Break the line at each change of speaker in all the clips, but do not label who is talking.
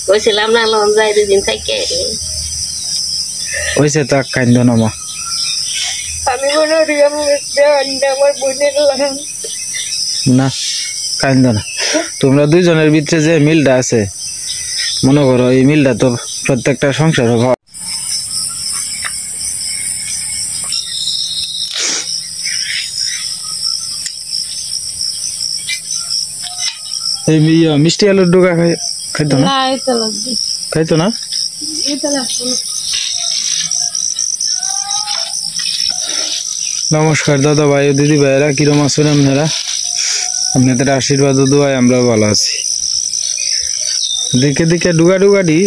কইছিলাম না লন যাই দুদিন থেকে
ওইসে তো কাইন্দ না মা
আমি মনে করি আমার বোনের লাগান
না কাইন্দ না তোমরা দুইজনের ভিতরে যে মিলটা আছে মনে করো এই মিলটা তো প্রত্যেকটা সংসার এই মিষ্টি আলুর ডোকা খাইতো না খাইতো না নমস্কার দাদা ভাই ও দিদি ভাইরা কিরম আছেন আপনারা আপনাদের আশীর্বাদ ও দোয়ায় আমরা ভালো আছি দিকে দিকে ডুগাডি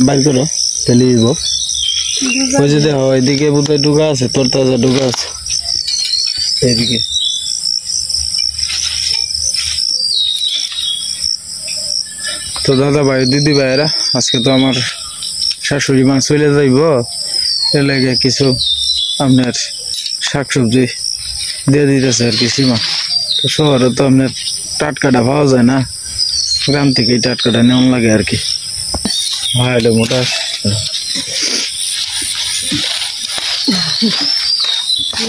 বাইর করো তাহলে ওই যে দেখো এদিকে বোধহয় ডুগা আছে তোর তাজা ডুগা আছে এইদিকে তো দাদা ভাই দিদি ভাইরা আজকে তো আমার শাশুড়ি মা চলে যাইব এর লাগে কিছু আপনার শাকসবজি দিয়ে দিতেছে আর কি সীমা তো শহরে তো আপনার টাটকাটা পাওয়া যায় না গ্রাম থেকে টাটকাটা নেওয়া লাগে আর কি হ্যাঁ এটা মোটা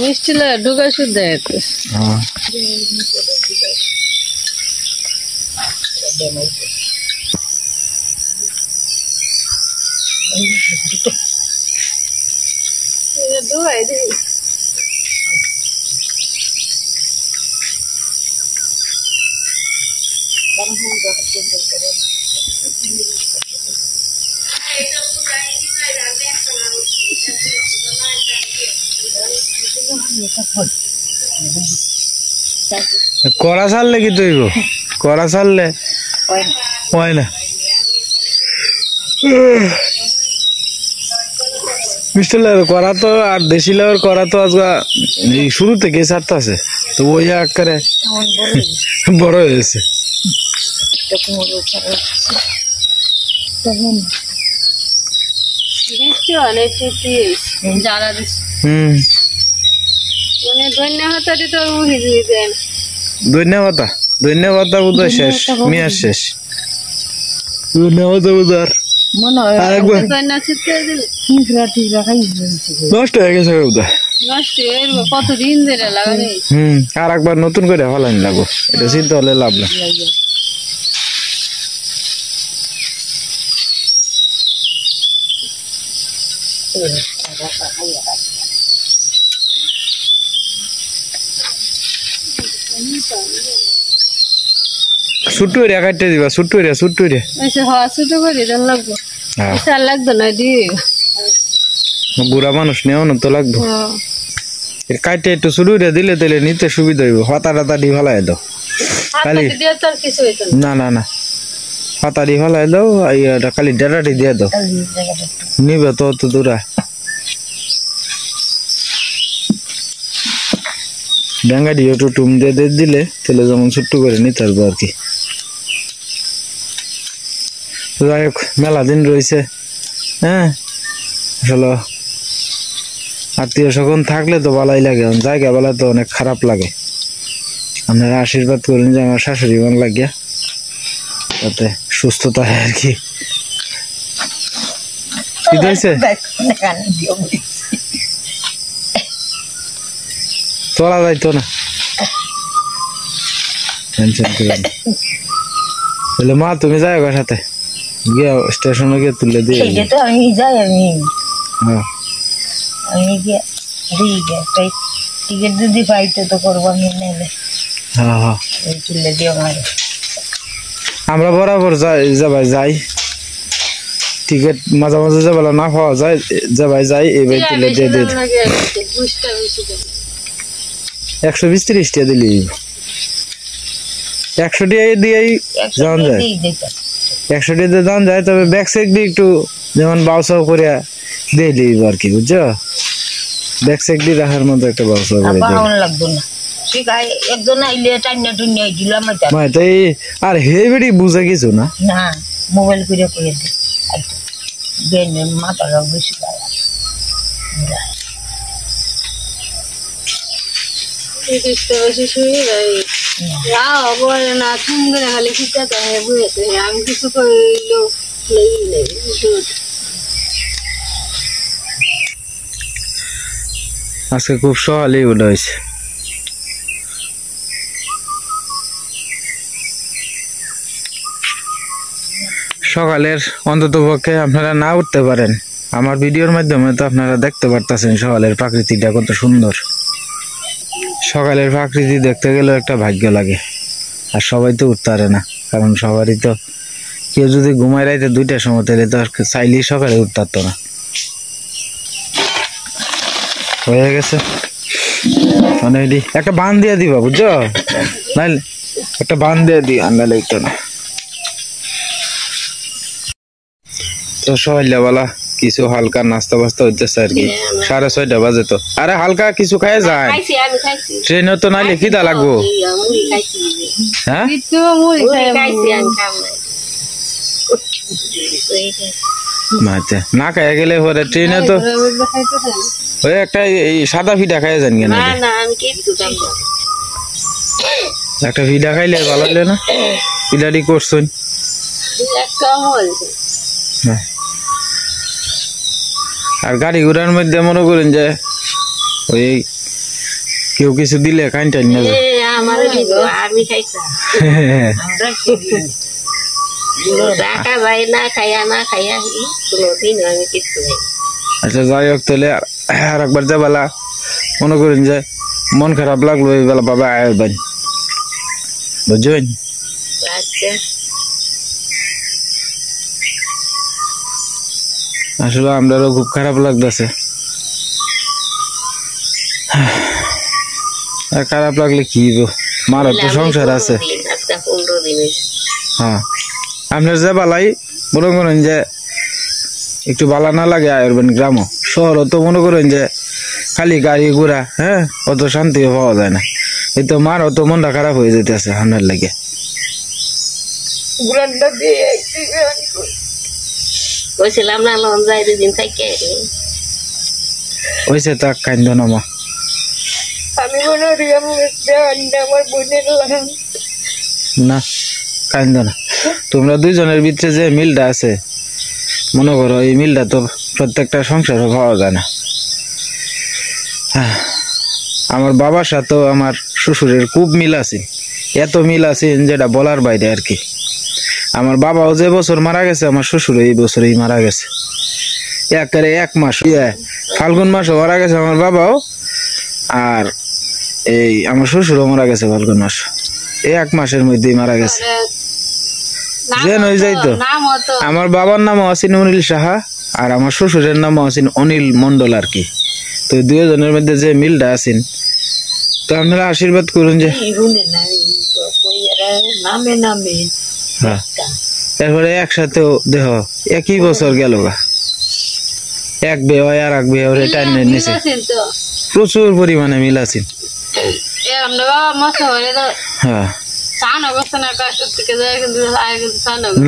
মিষ্টি ঢুকা শুদ্ধ
হ্যাঁ কড়া ছাড়লে কি তৈব কড়া ছাড়লে হয় না মিষ্টি লাউর করা তো আর দেশি লাউর করা তো আজকে শুরু থেকে ছাড়তেছে তো ওই আকারে বড় হয়েছে ধন্যবাদ বোধ শেষ মেয়ার শেষ ধন্যবাদ বোধ আর নষ্ট হয়ে গেছে
কতদিন ধরে লাগালে
আর একবার নতুন করে ফলানি লাগবো এটা চিন্তা হলে লাভ না ছুট্টু রে কাটতে দিবা ছুট্টু রে
ছোট করে লাগবো লাগতো না
বুড়া মানুষ নেও না তো লাগবো কাটতে একটু ছুটু রে দিলে তাহলে নিতে সুবিধা হইব হাতা টাতা দি ফেলাই দাও খালি না না না হাতা দি ফেলাই দাও খালি ডাটাটি দিয়ে দাও নিবে তো অত দূরা ডাঙ্গা দিয়ে একটু টুম দিয়ে দিলে তাহলে যেমন ছোট্ট করে নিতে পারবো আর কি যাই হোক মেলা দিন রয়েছে হ্যাঁ আসলে আত্মীয় স্বজন থাকলে তো ভালোই লাগে জায়গা বেলা তো অনেক খারাপ লাগে আপনারা আশীর্বাদ করলেন যে আমার শাশুড়ি মন লাগিয়া তাতে সুস্থতা হয় আর কি ঠিক আছে চলা যাইতো না টেনশন করেন বলে মা তুমি যাই ওর সাথে গিয়ে স্টেশনে গিয়ে তুলে দিয়ে
আমি যাই
হ্যাঁ
আমি গিয়ে তাই টিকিট যদি পাইতে তো করবো আমি নেলে
হ্যাঁ হ্যাঁ
তুলে দিও আমার
আমরা বরাবর যাই টিকিট মাঝে মাঝে যাবেলা না পাওয়া যায় যাই এবার তুলে দিয়ে দিই 120-30 টাকা দিলি 100 টাকা দিয়েই যাওয়া যায় 100 টাকা দিয়ে যাওয়া যায় তবে ব্যাক সাইড দিয়ে একটু যেমন বাউসাও করে দিয়ে দিই আর কি বুঝছো ব্যাক সাইড দিয়ে রাখার মতো একটা বাউসা করে দিই
লাগবে না ঠিক আছে একজন আইলে টাইনা টুইনা দিলাম
মানে তাই আর হেভি বুঝা কিছু না
না মোবাইল করে কই দে গেনে মাথা রং বেশি যায় আমি কিছু কইলো
আজকে খুব সকালেই উঠা হয়েছে। সকালের অন্তত পক্ষে আপনারা না উঠতে পারেন, আমার ভিডিওর মাধ্যমে তো আপনারা দেখতে পারতেছেন সকালের প্রাকৃতিটা কত সুন্দর। সকালের প্রাকৃতি দেখতে গেলেও একটা ভাগ্য লাগে, আর সবাই তো উঠতে পারে না, কারণ সবারই তো কেউ যদি ঘুমায় রাইতে 2টার সময় তাহলে তো আর চাইলেই সকালে উঠতে পারতো না। হয়ে গেছে মানে একটা বান দিয়ে দিবা, বুঝছো? নাইলে একটা বান দিয়ে দিই, আন্ডা লাগতো না। তো সকালবেলা কিছু হালকা নাস্তা বাস্তা হইতেছে আর কি, 6:30 বাজে। তো আরে হালকা কিছু খায় যায়, ট্রেনে তো নাইলে খিদা লাগবো। হ্যাঁ না খাইয়া গেলে পরে ট্রেনে তো ওই একটা এই সাদা ফিডা খাইয়া যান কেন? একটা ফিডা খাইলে ভালো লাগে না? ফিডাটি করছেন আর গাড়ি ঘোড়ার মধ্যে মনে করেন যে ওই কেউ কিছু দিলে খাইন টাইন না যায়। আচ্ছা যাই হোক, তাহলে আর একবার যে বেলা মনে করেন যে মন খারাপ লাগলো এই বেলা বাবা আয়বেন, বুঝছেন? আসলে আমরাও খুব খারাপ লাগতেছে। খারাপ লাগলে কি মারও তো সংসার আছে। হ্যাঁ আপনার যে বালাই মনে করেন যে একটু বালা না লাগে আয়রবেন গ্রামও, শহরও তো মনে করেন যে খালি গাড়ি ঘোড়া, হ্যাঁ অত শান্তিও পাওয়া যায় না। এই তো মার অত মনটা খারাপ হয়ে যেতেছে আপনার লাগে। ওইসে তা কান্দ না মা, না কান্দ না। তোমরা দুইজনের ভিতরে যে মিলটা আছে মনে করো, এই মিলটা তো প্রত্যেকটা সংসারে পাওয়া যায় না। আমার বাবার সাথেও আমার শ্বশুরের খুব মিল আছে, এত মিল আছে যেটা বলার বাইরে আর কি। আমার বাবাও যে বছর মারা গেছে, আমার শ্বশুর এই বছরই মারা গেছে। একেবারে 1 মাস ফাল্গুন মাসও মারা গেছে আমার বাবাও, আর এই আমার শ্বশুরও মারা গেছে ফাল্গুন মাস, এই 1 মাসের মধ্যেই মারা গেছে। যেন হয়ে যাইতো। আমার বাবার নামও আছেন অনিল সাহা, আর আমার শ্বশুরের নামও আছেন অনিল মন্ডল আর কি। তো দুজনের মধ্যে যে মিলটা আছেন, তো আপনারা আশীর্বাদ করুন যে তারপরে একসাথেও দেহ একই বছর গেল গা, এক বে হয় আর এক বে টাইম নিয়েছে, প্রচুর পরিমাণে মিল আছে। হ্যাঁ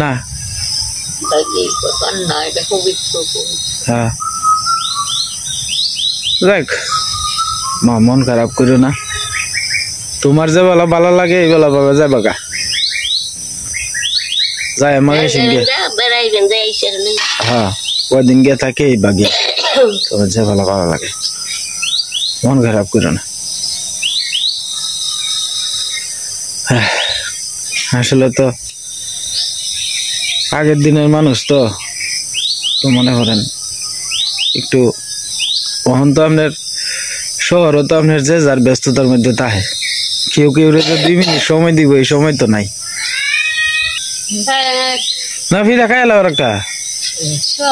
না হ্যাঁ দেখ মা, মন খারাপ করো না। তোমার যে বেলা ভালো লাগে এই বেলা বাবা যাবা গা, যাই আমাকে সঙ্গে। হ্যাঁ কদিন গিয়ে থাকে এই বাগে, তোমার যে ভালো ভালো লাগে, মন খারাপ করো না। আসলে তো আগের দিনের মানুষ তো মনে করেন একটু কখন তো আপনার শহরও তো আপনার যে যার ব্যস্ততার মধ্যে তাহে, কেউ কেউ 2 মিনিট সময় দিব, এই সময় তো নাই। না ফিরা খাই এলো একটা,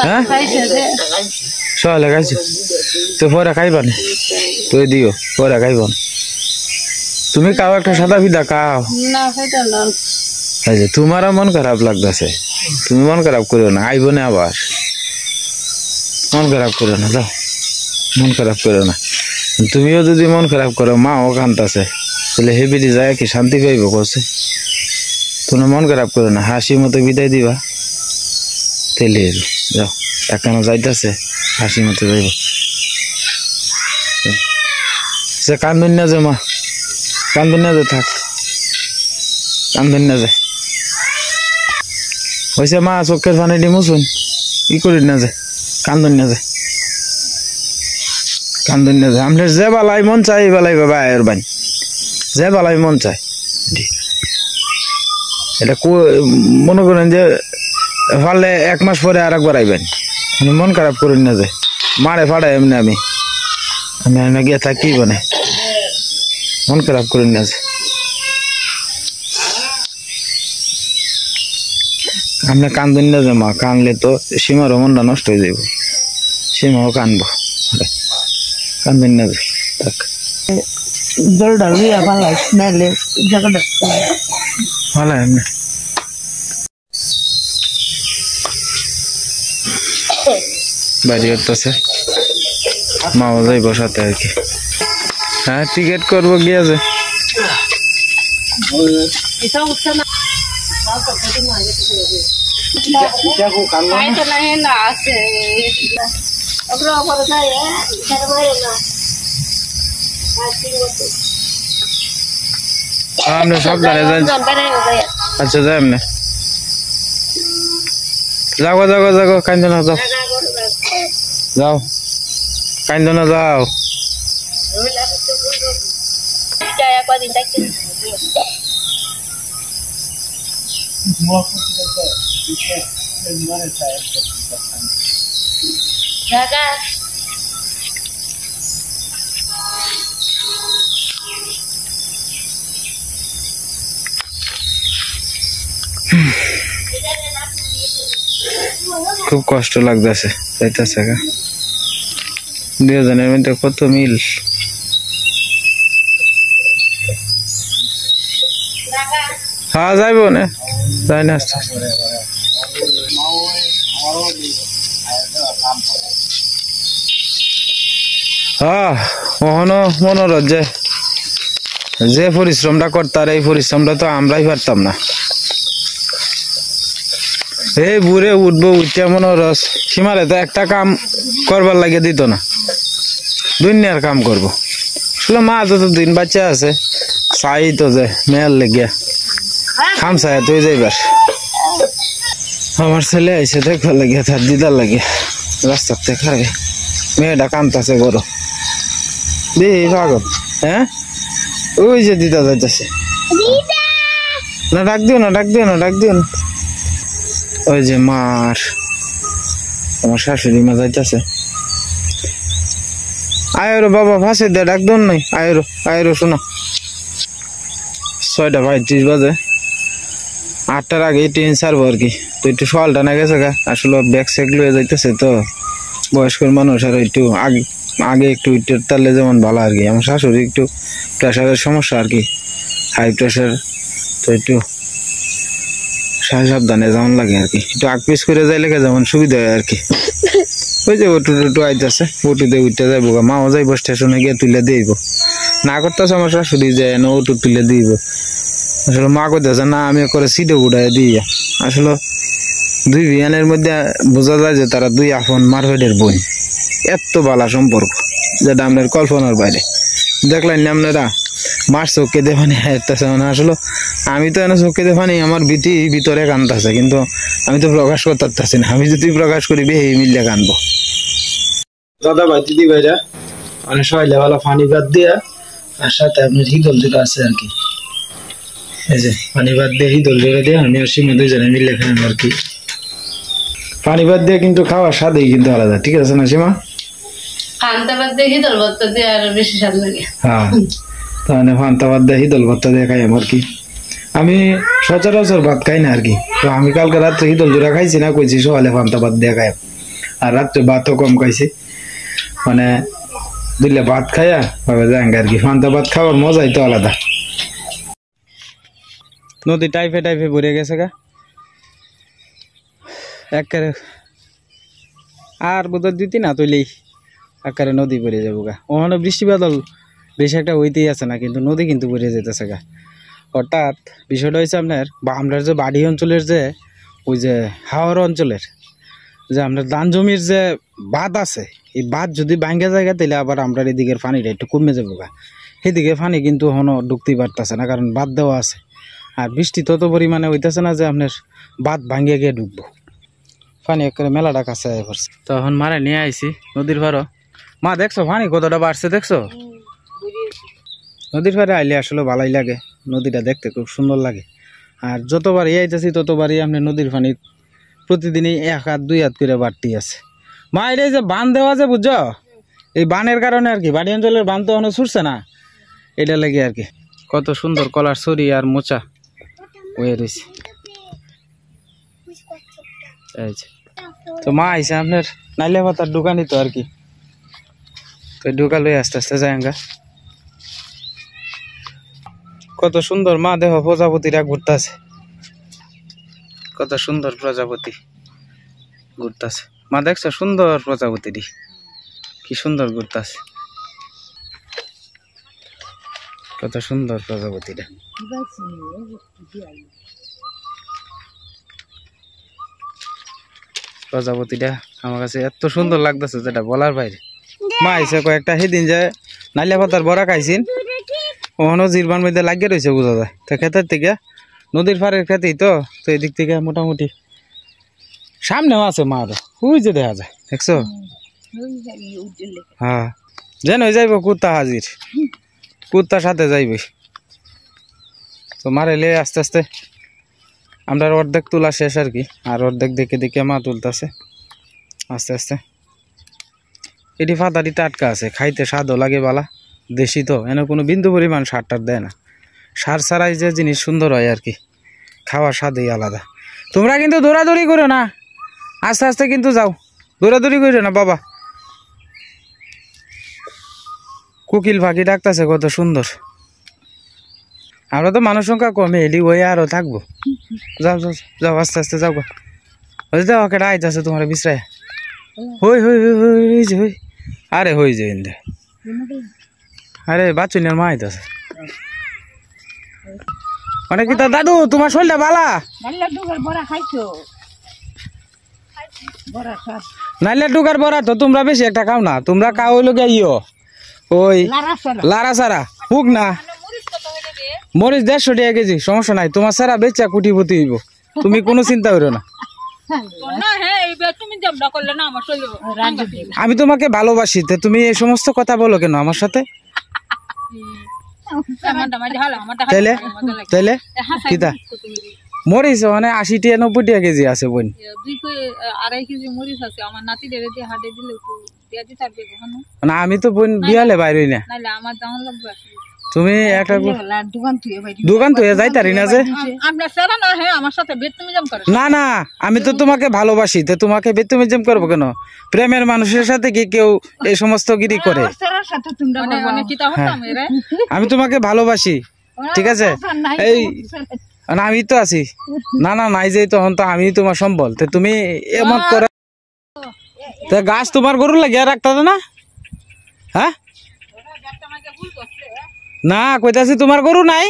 হ্যাঁ সকালে খাইছো তো পরে খাইবা না, তুই দিও পরে খাইব। তুমি খাও একটা সাদা ফিদা খাও। তোমারও মন খারাপ লাগতেছে, তুমি মন খারাপ করো না, আইব না আবার। মন খারাপ করো না, যাও মন খারাপ করো না। তুমিও যদি মন খারাপ করো, মাও কান্তাছে, তাহলে হেবিটি যায় কি শান্তি পাইব কছে? তুমি মন খারাপ করো না, হাসি মতো বিদায় দিবা, তেলে যাও। এখনো যাইতেছে, হাসি মতো যাইব। সে কান্দন না যে মা, কান্দন না যে, থাক কান্দন না যায়। হয়েছে মা চোখের পানি দি মুছুন ই করি না যায় কান্দন না যায় আপনার যে বালাই মন চাই এই বালাই বাবা আয়ের বান যে বালাই মন চায় এটা মনে করেন যে পারলে 1 মাস পরে আর একবার আইবেন মন খারাপ করেন না যে মারে ফাড়াই এমনি আমি গিয়ে থাকি মানে মন খারাপ করেন না যে আপনি কান্দুন না যে মা কানলে তো সীমারও মনটা নষ্ট হয়ে যাইব সীমাও কানবো কান্দুন না যে থাক
জলটা লইয়া ভালো স্মেলে জায়গাটা
ভালো এমনি বাড়ি হতেছে মাও যাইব সাথে আর কি হ্যাঁ টিকিট করবো গিয়ে যে আমরা সব জানে আচ্ছা যাই এমনি যাও কান্দ না যাও কান্দ না যাও খুব কষ্ট লাগতেছে যাইতেছে দুজনের মধ্যে কত মিল হ্যাঁ যাইব না যাই না আসতে হ্যাঁ ওখানো মনোরথ যে পরিশ্রমটা করতার এই পরিশ্রমটা তো আমরাই পারতাম না এই বুড়ে উঠবো উঠে মনোরস সীমারে তো একটা কাম করবার লাগে দিত না দুনিয়ার কাম করবো আসলে মা যত দিন বাচ্চা আছে চাই তো যে মেয়ের লেগে খাম চাই তুই যাইবার আমার ছেলে আইসে দেখবার লাগে তার দিদার লাগে রাস্তার থেকে মেয়েটা কামতাছে বড় দি পাগল হ্যাঁ ওই যে দিদা যাইতেছে না ডাক দিও না ওই যে আমার শাশুড়ি মা যাইতেছে আয়রো বাবা ফাঁসে দে ডাক দিন নাই আয়রো শোনা 6:35 বাজে 8টার আগে ট্রেন ছাড়বো আর কি তো একটু সকালটা না গেছে গা আসলে ব্যাগ স্যাগ লয়ে যাইতেছে তো বয়স্ক মানুষ আর একটু আগে একটু ইটের তালে যেমন ভালো আর কি আমার শাশুড়ি একটু প্রেশারের সমস্যা আর কি হাই প্রেশার তো একটু সাবধানে যেমন লাগে আর কি একটু আগ পিস করে যাইলে যেমন সুবিধা হয় আর কি ওই যে অটো আইতেছে অটোতে উঠতে যাইব মাও যাইব স্টেশনে গিয়ে তুলে দিব না করতেছে আমার শাশুড়ি যায় না অটো তুলে দিব আসলে মা করতেছে না আমি করে সিটে উঠাই দিই আসলে দুই বিয়ানের মধ্যে বোঝা যায় যে তারা দুই আপন মারভেটের বোন এত ভালো সম্পর্ক যেটা আপনার কল্পনার বাইরে দেখলেন না আপনারা মার চোখে দেখানি হাঁটতেছে মানে আসলে আমি তো এনে চোখে দেখানি আমার বিটি ভিতরে কানতেছে কিন্তু আমি তো প্রকাশ করতে পারতেছি না আমি যদি প্রকাশ করি বেহে মিললে কানবো দাদা ভাই দিদি ভাইরা মানে সবাই ভালো পানি ভাত দিয়া আর সাথে আপনার হিদল যেটা আছে আর কি এই যে পানি ভাত দিয়ে হিদল জোরে দিয়ে আমি আর সীমা দুইজনে মিললে খান আর কি পানি ভাত দিয়ে কিন্তু খাওয়ার স্বাদই কিন্তু আলাদা ঠিক আছে না সীমা
পান্তা ভাত দিয়ে হিদল ভর্তা দিয়ে আর বেশি স্বাদ লাগে
হ্যাঁ তাহলে পান্তা ভাত দিয়ে হিদল ভর্তা দিয়ে খাই আর কি আমি সচরাচর ভাত খাই না আর কি তো আমি কালকে রাত্রে হিদল জোড়া খাইছি না কইছি সকালে পান্তা ভাত দিয়ে খাই আর রাত্রে ভাতও কম খাইছি মানে দিলে ভাত খাইয়া ভাবে যাই আর কি পান্তা ভাত খাওয়ার মজাই তো আলাদা নদী টাইফে ভরে গেছে গা একেবারে আর বোধহয় 2-3 না তুইলেই একেবারে নদী ভরে যাবো গা ওখানে বৃষ্টি বাদল বেশি একটা হইতেই আছে না কিন্তু নদী কিন্তু ভরে যেতেছে গা হঠাৎ বিষয়টা হয়েছে আপনার আমরা যে বাড়ি অঞ্চলের যে ওই যে হাওড় অঞ্চলের যে আপনার ধান জমির যে বাঁধ আছে এই বাঁধ যদি ভাঙ্গা জায়গা তাহলে আবার আমরা এদিকের পানিটা একটু কমে যাবো গা সেদিকে পানি কিন্তু এখনো ঢুকতেই পারতেছে না কারণ বাঁধ দেওয়া আছে আর বৃষ্টি তত পরিমাণে হইতেছে না যে আপনার বাঁধ ভাঙিয়ে গিয়ে ঢুকবো। পানি করে মেলাটা কাছে পড়ছে। তো এখন মারে নিয়ে আইছি নদীর পাড়ও। মা দেখছো পানি কতটা বাড়ছে দেখছো? নদীর পাড়ে আইলে আসলে ভালোই লাগে, নদীটা দেখতে খুব সুন্দর লাগে। আর যতবারই আইতেছি ততবারই আপনি নদীর পানি প্রতিদিনই 1 হাত 2 হাত করে বাড়তি আছে। মা এটা যে বান দেওয়া আছে বুঝছো, এই বানের কারণে আর কি বাড়ি অঞ্চলের বান তো এখনো ছুটছে না, এটা লাগে আর কি। কত সুন্দর কলার ছড়ি আর মোচা হয়ে রয়েছে। তো মা আইসে আপনার নাইলে পাতার দোকানই তো আর কি, তো ঢোকা লই আস্তে আস্তে যায়গা। কত সুন্দর মা দেহ প্রজাপতিরা ঘুরতেছে, কত সুন্দর প্রজাপতি ঘুরতেছে। মা দেখছো সুন্দর প্রজাপতিটি কি সুন্দর ঘুরতেছে, কত সুন্দর প্রজাপতিটা। প্রজাপতিটা আমার কাছে এত সুন্দর লাগতেছে যেটা বলার বাইরে। মা আইসে কয়েকটা সেদিন যে নাইলা পাতার বড়া খাইছিন, ওখানে জিরবার মধ্যে লাগিয়ে রয়েছে বোঝা যায়। তো ক্ষেতের থেকে নদীর পাড়ের খেতেই তো এদিক থেকে মোটামুটি সামনেও আছে মা, আরো ওই যে দেখা যায় দেখছো। হ্যাঁ যেন যাইব কুত্তা হাজির, কুত্তার সাথে যাইবে। তো মারে লে আস্তে আস্তে আমরা অর্ধেক তোলা শেষ আর কি, আর অর্ধেক দেখে দেখে মা তুলতেছে আস্তে আস্তে। এটি ফাতাটি টাটকা আছে, খাইতে স্বাদও লাগে বালা, দেশি তো এনে কোনো বিন্দু পরিমাণ সার টার দেয় না। সার ছাড়াই যে জিনিস সুন্দর হয় আর কি, খাওয়ার স্বাদই আলাদা। তোমরা কিন্তু দৌড়াদৌড়ি করো না, আস্তে আস্তে কিন্তু যাও, দৌড়াদৌড়ি করো না বাবা। কোকিল পাখি ডাকতেছে কত সুন্দর। আমরা তো মানুষ সংখ্যা কমে এলি ওই আরো থাকবো। যাও যাও যাও আস্তে আস্তে যাও, যাও কেটা আইতেছে তোমার বিশ্রায়। হই হই হই যে হই, আরে হই যে ইন্দে, আরে বাচ্চুনের মা আইতেছে। মানে কি তা দাদু তোমার শরীরটা বালা? নাইলে ডুকার বড়া তো তোমরা বেশি একটা খাও না, তোমরা খাও হইলো গিয়ে ওই লারা সারা হুক না। মরিচ 150 টাকা কেজি, সমস্যা নাই, তোমার সারা বেচা কুটিপতি হইব, তুমি কোনো চিন্তা করো না। আমি তোমাকে ভালোবাসি, তুমি এই সমস্ত কথা বলো কেন আমার সাথে? তাইলে তাইলে কিতা মরিচ মানে 80 টাকা 90 টাকা কেজি আছে বোন।
2.5 কেজি মরিচ আছে, আমার নাতি ডেরে দিয়ে হাটে দিলে একটু দিয়া দিতে পারবে কখনো
না? আমি তো বোন বিয়ালে বাইরে না,
নাইলে আমার দাম লাগবে।
তুমি একটা দোকান তো যাইতারি না যে
আপনার সেরা না হে আমার সাথে বেদতমিজম করে।
না না আমি তো তোমাকে ভালোবাসি, তো তোমাকে বেদতমিজম করবো কেন? প্রেমের মানুষের সাথে কি কেউ এই সমস্ত গিরি করে? আমি তোমাকে ভালোবাসি, ঠিক আছে? এই না আমি তো আছি, না না নাই যে তখন তো আমি তোমার সম্বল, তো তুমি এমন করে গাছ তোমার গরু লাগিয়ে রাখতে না? হ্যাঁ না কইতাছি তোমার গরু নাই,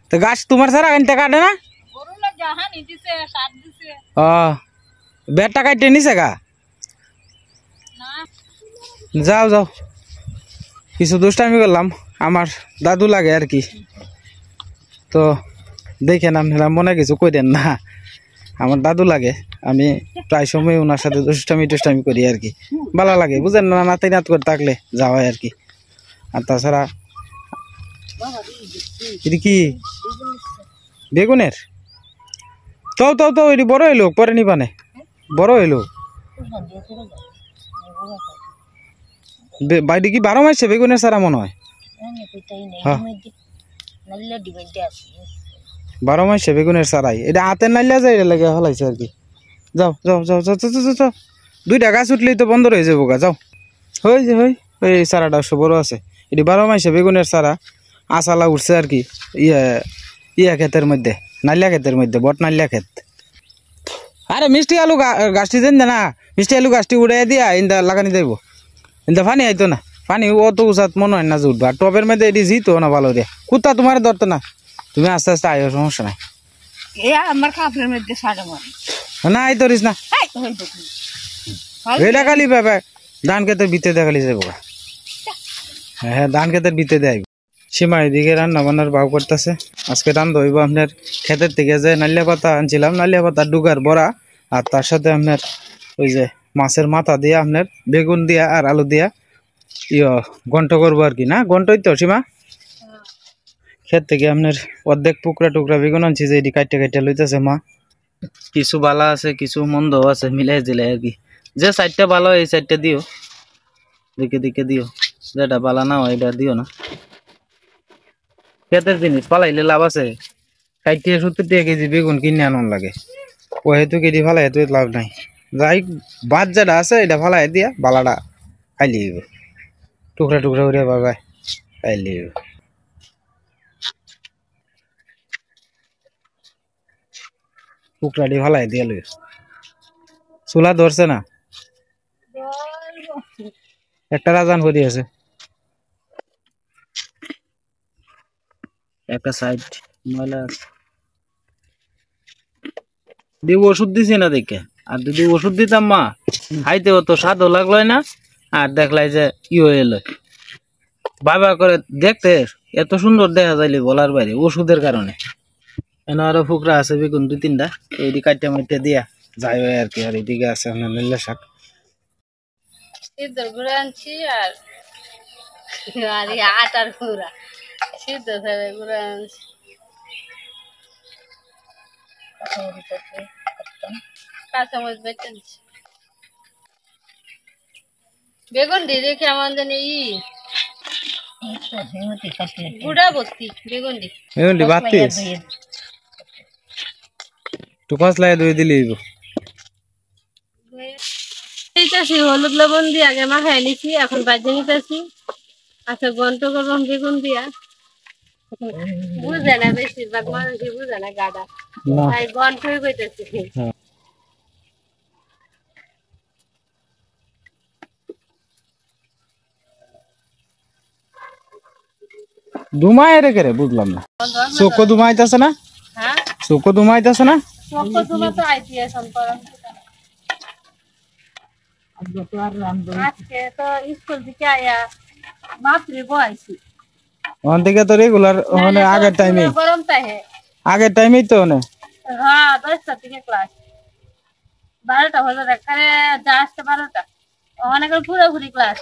তো গাছ তোমার ছাড়া আনতে কাটে না? ও বেড়টা কাটতে নিছে গা? যাও যাও, কিছু দুষ্টামি করলাম, আমার দাদু লাগে আর কি, তো দেখেন আপনারা মনে কিছু কইরেন না, আমার দাদু লাগে। আমি প্রায় সময় ওনার সাথে দুষ্টামি করি আর কি, ভালো লাগে বুঝেন না, নাতি নাত করে থাকলে যাওয়া আর কি। আর তাছাড়া এটি কি বেগুনের? তো তো তো এটি বড় হইলো, পরে নিবানে বড় হইলো। বাইরে কি 12 মাসে বেগুনের সারা মনে হয়? 12 মাসে বেগুনের সারাই, এটা হাতের নাইলে যায়, এটা লাগে হলাইছে আর কি। যাও যাও যাও যাও যাও যাও, 2টা গাছ উঠলেই তো বন্ধ হয়ে যাবো গা, যাও। হই যে হই ওই সারাটা বড় আছে, এটি 12 মাসে বেগুনের সারা আশালা উঠছে আর কি। ইয়া ক্ষেতের মধ্যে, নালিয়া ক্ষেতের মধ্যে, বট নালিয়া ক্ষেত। আরে মিষ্টি আলু গাছটি দেন না, মিষ্টি আলু গাছটি উড়াই দিয়া ইন্দা লাগানি যাইব, ইন্দা পানি আইতো না, পানি অত উচাত মনে হয় না যে উঠবা। টবের মধ্যে এটি জিতো না ভালো রে, কুত্তা তোমার ধরতো না, তুমি আস্তে আস্তে আয়ো, সমস্যা নাই। না আই তোরিস না, এটা খালি পাবে ধান ক্ষেতের ভিতরে দেখালি যাবো। হ্যাঁ ধান ক্ষেতের ভিতরে দেয়। সীমা এদিকে রান্না বান্নার ভাও করতেছে। আজকে রান্না হইব আপনার ক্ষেতের থেকে যে নালিয়া পাতা আনছিলাম, নালিয়া পাতা ডুগার বড়া, আর তার সাথে আপনার ওই যে মাছের মাথা দিয়া আপনার বেগুন দিয়া আর আলু দিয়া ঘন্ট করবো আর কি। না ঘন্টই তো সীমা? ক্ষেত থেকে আপনার অর্ধেক টুকরা টুকরা বেগুন আনছি, যে এটি কাটতে কাটতে লইতেছে মা। কিছু বালা আছে কিছু মন্দ আছে, মিলাই দিলে আর কি। যে সাইডটা ভালো এই সাইডটা দিও, দিকে দিকে দিও, যেটা বালা না হয় এটা দিও না। ক্ষেতের জিনিস পালাইলে লাভ আছে, 60-70 টাকা কেজি বেগুন কিনে আনন লাগে, ও হেতু কেজি ফালাই হেতু লাভ নাই। যাই বাদ যেটা আছে এটা ফালাই দিয়া বালাটা খাইলে টুকরা টুকরা করে বাবাই খাইলে টুকরাটি ফালাই দিয়ে লই। চুলা ধরছে না, একটা রাজান হয়ে আছে, একটা সাইড ময়লা আছে। দিব ওষুধ দিছি না দেখে, আর যদি ওষুধ দিতাম মা খাইতে তো স্বাদও লাগলো না, আর দেখলাই যে ই হয়ে এলো বাবা করে দেখতে এত সুন্দর দেখা যাইলে বলার বাইরে, ওষুধের কারণে। এনে আরো ফুকরা আছে বেগুন 2-3টা, এইদি কাটতে মাইটে দিয়া যাই হয় আর কি। আর এইদিকে আছে আপনার নীলা শাক,
সিদ্ধ গুঁড়ো আনছি আর আটার গুঁড়া, সিদ্ধ ধরে গুঁড়ো আনছি। কাঁচামরিচ বেটে আনছি, বেগুন দিয়ে কেমন জানি গুড়া ভর্তি বেগুন দি
বেগুনটি বাতিস টুকাস লাই দই দিলি
এইটাছি। হলুদ লবণ দিয়ে আগে মাখাই নিছি, এখন বাজে নিতেছি। আচ্ছা গন্ট করলাম বেগুন দিয়া, বুঝে না বেশিরভাগ মানুষই বুঝে না গাদা, তাই গন্টই কইতেছি।
দুমায় রে করে বুঝলাম না, চোখ দুমাইতেছে না?
হ্যাঁ
চোখ দুমাইতেছে না?
চোখ দুমা তো আইতিয়ে সম্পর্ক। আজকে তো স্কুল থেকে আয়া মাত্রে বয়সী
ওখান থেকে তো রেগুলার ওখানে আগের টাইমে,
গরম তাহে
আগের টাইমেই তো ওখানে।
হ্যাঁ 10টা থেকে ক্লাস, 12টা হলো এখানে যা আসতে 12টা, অনেক পুরোপুরি ক্লাস।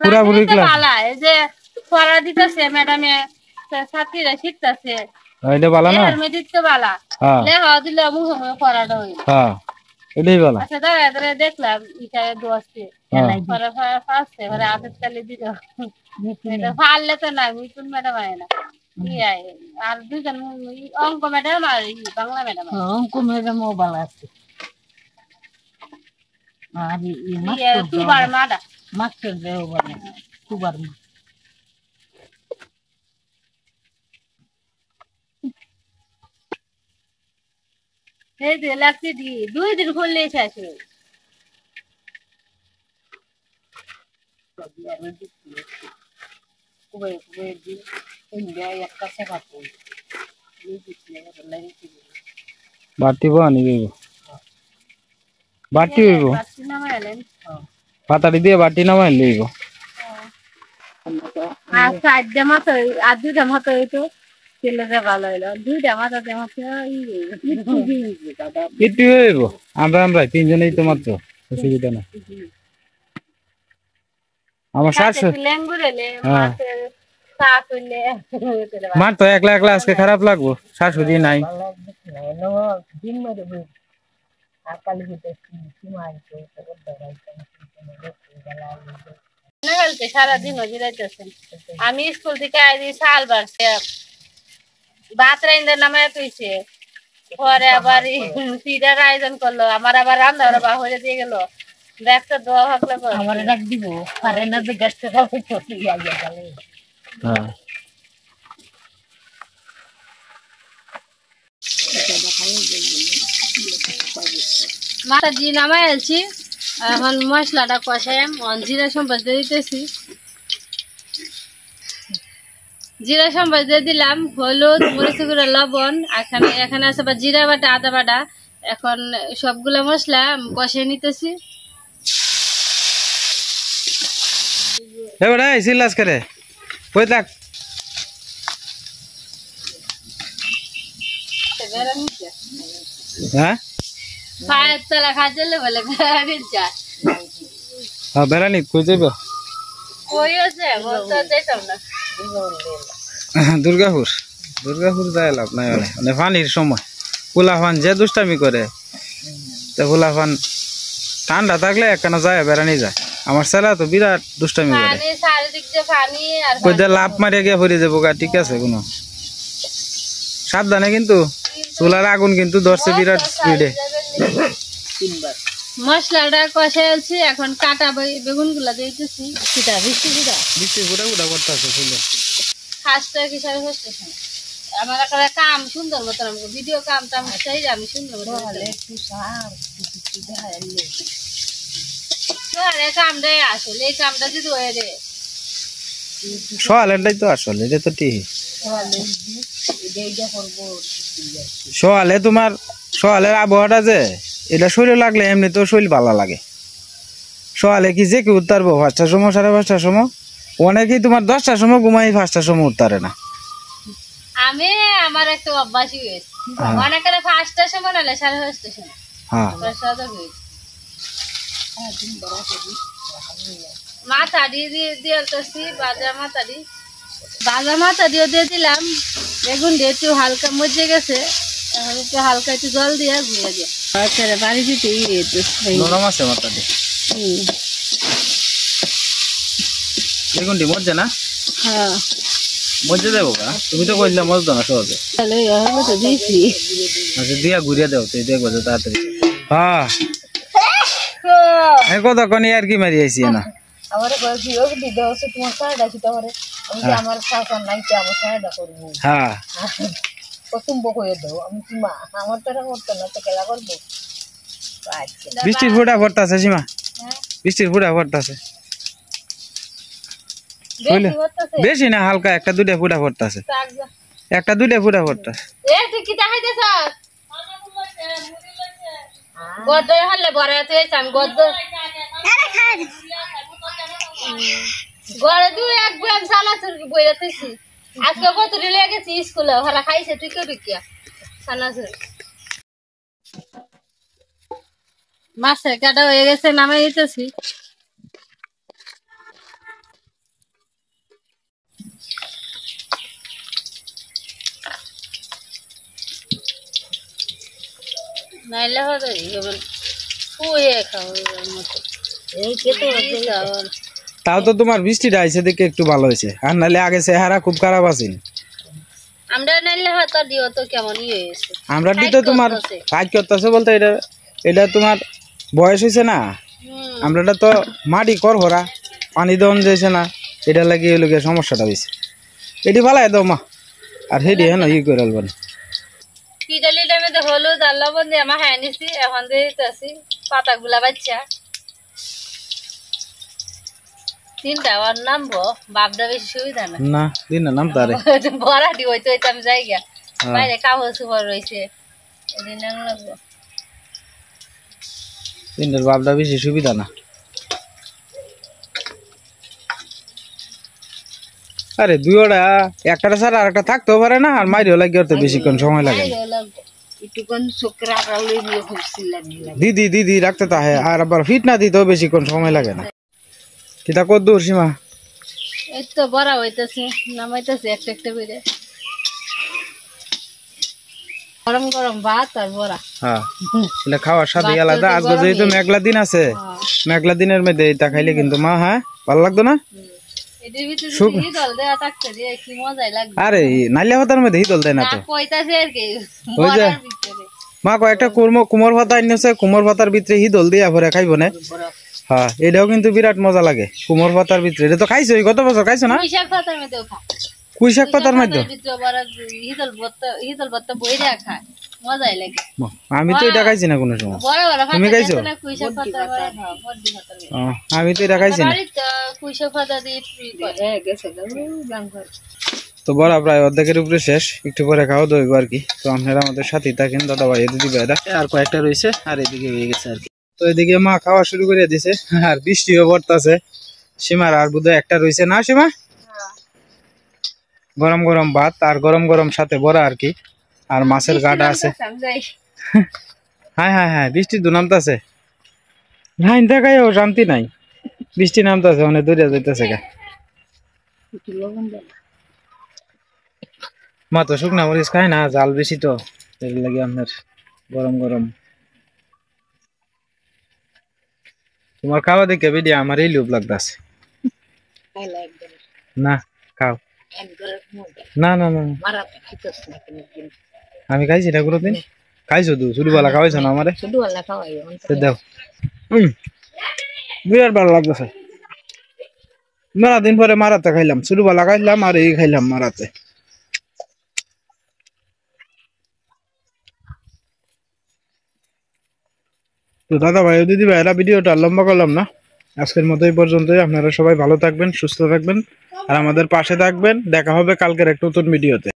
পুরাপুরি ক্লাস
ভালো এই যে পড়া দিতেছে ম্যাডামে, ছাত্রীরা শিখতেছে,
এটা ভালো না?
মেডিটকে ভালো লেখা দিলে মুখে মুখে পড়াটা হইল।
হ্যাঁ এটাই ভালো।
আচ্ছা দাঁড়ায় দাঁড়ায় দেখলাম ইটায় দোয়াচ্ছে পরে ফার্স্টে পরে আফেদ কালি দিল, ফাললে তো না মিতুন ম্যাডাম আয় না, আর দুজন অঙ্ক ম্যাডাম আর বাংলা ম্যাডাম। অঙ্ক ম্যাডামও ভালো আছে, আর তুবার মাডা মাস্টার দেও বলে তুবার মা। এই যে লাগছে দি 2 দিন করলে শেষ হয়ে
বাটি বানি দিব, বাটি হইব পাতাড়ি দিয়ে বাটি নামাই লইব।
আর 4টা মাথা আর 2টা মাথা হইতো তেলটা ভালো হইলো, 2টা মাথা মাথা
একটু হইব। আমরা 3জনেই তো মাত্র, অসুবিধা না। আমার শাশু মার তো একলা একলা আজকে খারাপ লাগবো, শাশুড়ি নাই।
সারাদিন জিরাইতেছেন। আমি স্কুল থেকে আইছি শাল বাড়ছে, ভাত রাইন্দার নামে তুইছে, পরে আবার সিডার আয়োজন করলো, আমার আবার রান্না বা হয়ে দিয়ে গেল। দেখতে দোয়া ভাবলে আমার ডাক দিব পারে না, যে গাছটা খাবে চলে গেলে মাথা দিয়ে নামাই আছি। এখন মশলাটা কষাই জিরা সম্বাস দিয়ে দিতেছি, জিরা সম্বাস দিয়ে দিলাম, হলুদ মরিচ গুঁড়া লবণ, এখানে আছে বা জিরা বাটা আদা বাটা। এখন সবগুলা মশলা কষাই নিতেছি।
এবারে সিলাস করে কই থাক হ্যাঁ
পায়ের তলা খাজলে বলে বেড়ানি যা
হ্যাঁ বেড়ানি কই যাইব
কই আছে বলতে যাইতাম না
দুর্গাপুর দুর্গাপুর যাই লাভ নাই মানে পানির সময় পোলাফান যে দুষ্টামি করে তা পোলাফান ঠান্ডা থাকলে একখানা যায় বেড়ানি যায় আমার ছেলে তো বিরাট দুষ্টামি করে
পানি চারিদিক যে পানি আর
কই দিয়ে লাভ মারিয়া গিয়ে পড়ে যাবো গা ঠিক আছে কোনো সাবধানে কিন্তু চুলার আগুন কিন্তু ধরছে বিরাট স্পিডে
মশলাটা কষাইছি এখন কাটা বেগুন গুলা দিতেছি সেটা বৃষ্টি
বৃষ্টি ফুটা ফুটা করতে আছে ফুলে
ফার্স্টটা কিসের হচ্ছে আমার একটা কাম সুন্দর মতো আমাকে ভিডিও কাম টাম চাই আমি সুন্দর মতো একটু সার কাম দেয় আসলে এই কামটা যদি হয়ে রে
সোয়ালেরটাই তো আসলে এটা তো ঠিক সোয়ালে তোমার সোয়ালের আবহাওয়াটা যে এটা শরীর লাগলে এমনি তো শরীর ভালো লাগে সোয়ালে কি যে কি উঠতারবো 5টার সময় 5:30টার সময় অনেকেই তোমার 10টার সময় ঘুমাই 5টার সময় উঠতারে না
আমি আমার একটা অভ্যাসই হয়েছে অনেকের 5টার সময় নাহলে 5:30টার সময়
হ্যাঁ
মাথা দিয়ে দিয়েছি বাজা মাথা দিয়ে দিলাম বেগুন দিয়ে একটু হালকা মজে গেছে এখন একটু হালকা একটু জল দিয়ে ঘুরে দিয়ে বাচ্চারা বাড়ি দিতে
নরম আছে মাথা দিয়ে বেগুনটি মজে না
হ্যাঁ
মজে দেবো গা তুমি তো কইলে মজতো না সহজে
তাহলে তো দিয়েছি
আচ্ছা দিয়া ঘুরিয়ে দেও তুই দেখবো যে তাড়াতাড়ি হ্যাঁ কতক্ষণ আর কি মারি আইসি না
আমার দিতে হচ্ছে তোমার সাড়া দিতে পারে আমার শাসন নাই আমার সাড়া করবো
হ্যাঁ
কুম্ভ করে দেবো আমি কি মা আমার তো এটা করতো না তো খেলা করবো
বৃষ্টির ফুটা পড়তেছে সীমা বৃষ্টির ফুটা পড়তেছে বেশি না হালকা একটা দুইটা ফুটা পড়তেছে একটা দুইটা ফুটা পড়তেছে
তুই কি দেখাইতেছ গদ্দ হলে বড় আমি গদ্দ গড়ে তুই এক বই আমি চানাচুর বই রাখতেছি আজকে কত রিলে গেছি স্কুলে ওরা খাইছে তুই কেউ বিকিয়া চানাচুর মাছের কাটা হয়ে গেছে নামে দিতেছি নাইলে হবে শুয়ে খাও মতো
তাও তো তোমার বৃষ্টিটা আইছে দেখে একটু ভালো হয়েছে আর নাহলে আগে চেহারা খুব খারাপ আছে
আমরা নাইলে হয়তো দিও তো কেমন হয়েছে
আমরা দিতে তোমার কাজ করতেছে বলতে এটা এটা তোমার বয়স হয়েছে না আমরা তো মাটি কর ভরা পানি দেওয়ান যাইছে না এটা লাগিয়ে লোকের সমস্যাটা হয়েছে এটি ভালো দাও মা আর হেডি হ্যাঁ ই করে আলবেন
পিটালি টাইমে তো হলুদ আর লবণ দিয়ে আমার হ্যাঁ নিছি এখন দিতেছি পাতাগুলা বাচ্চা তিনটা আর নামবো বাপটা বেশি সুবিধা না
না দিন না নাম তারে
বড়াটি হইতে হইতে আমি যাই গা বাইরে কাপড় চোপড় রয়েছে এদিন লাগবো
তিনটার বাপটা বেশি সুবিধা না আরে দুইটা একটা ছাড়া আর একটা থাকতেও পারে না আর মাইরেও লাগে তো বেশিক্ষণ সময় লাগে দিদি দিদি রাখতে তাহে আর আবার ফিট না দিতেও বেশিক্ষণ সময় লাগে না কিতা কত দূর সীমা
এই তো বড়া হইতেছে নামাইতেছে একটা একটা করে গরম গরম ভাত আর বড়া
হ্যাঁ এটা খাওয়ার স্বাদ আলাদা আজকে যেহেতু মেঘলা দিন আছে মেঘলা দিনের মধ্যে এটা খাইলে কিন্তু মা হ্যাঁ ভালো লাগতো না আরে নাইলে ভাতার মধ্যে হিদল দেয় না তো ওই যে মা কয়েকটা কুমোর ভাতা আনিছে কুমোর ভাতার ভিতরে হিদল দিয়া ভরে খাইব না হ্যাঁ এটাও কিন্তু বিরাট মজা লাগে কুমোর পাতার ভিতরে এটা তো খাইছো গত বছর খাইছো না কুই শাক পাতার মধ্যে আমি তো এটা খাইছি না কোনো সময় তুমি খাইছো আমি তো এটা খাইছি না তো বড় প্রায় অর্ধেকের উপরে শেষ একটু পরে খাওয়া দইব আর কি তো আপনারা আমাদের সাথেই থাকেন দাদা ভাই দিদি ভাইরা আর কয়েকটা রয়েছে আর এদিকে হয়ে গেছে আর কি তো এদিকে মা খাওয়া শুরু করে দিছে আর বৃষ্টিও পড়তেছে সীমার আর বোধহয় একটা রয়েছে না সীমা গরম গরম ভাত আর গরম গরম সাথে বড়া আর কি, আর মাছের গাডা আছে। হ্যাঁ হ্যাঁ হ্যাঁ, বৃষ্টি তো নামতেছে, লাইন দেখায়ও শান্তি নাই, বৃষ্টি নামতেছে, অনেক দূরে যাইতেছে গা। মা তো শুকনা মরিচ খায় না, জাল বেশি তো, এর লাগে আপনার গরম গরম। তোমার খাওয়া দেখে বেডি আমার এই লোভ লাগতেছে। না খাও, না না না, আমি খাইছি না কোনোদিন। খাইছো তো ছোটবেলা, খাওয়াইছো না আমারে, দাও। বিরাট ভালো লাগতেছে, মেলা দিন পরে মারাতে খাইলাম, ছোটবেলা খাইলাম আর এই খাইলাম মারাতে। তো দাদা ভাই দিদি ভাইরা, ভিডিওটা লম্বা করলাম না, আজকের মতো এই পর্যন্তই। আপনারা সবাই ভালো থাকবেন, সুস্থ থাকবেন আর আমাদের পাশে থাকবেন। দেখা হবে কালকের এক নতুন ভিডিওতে।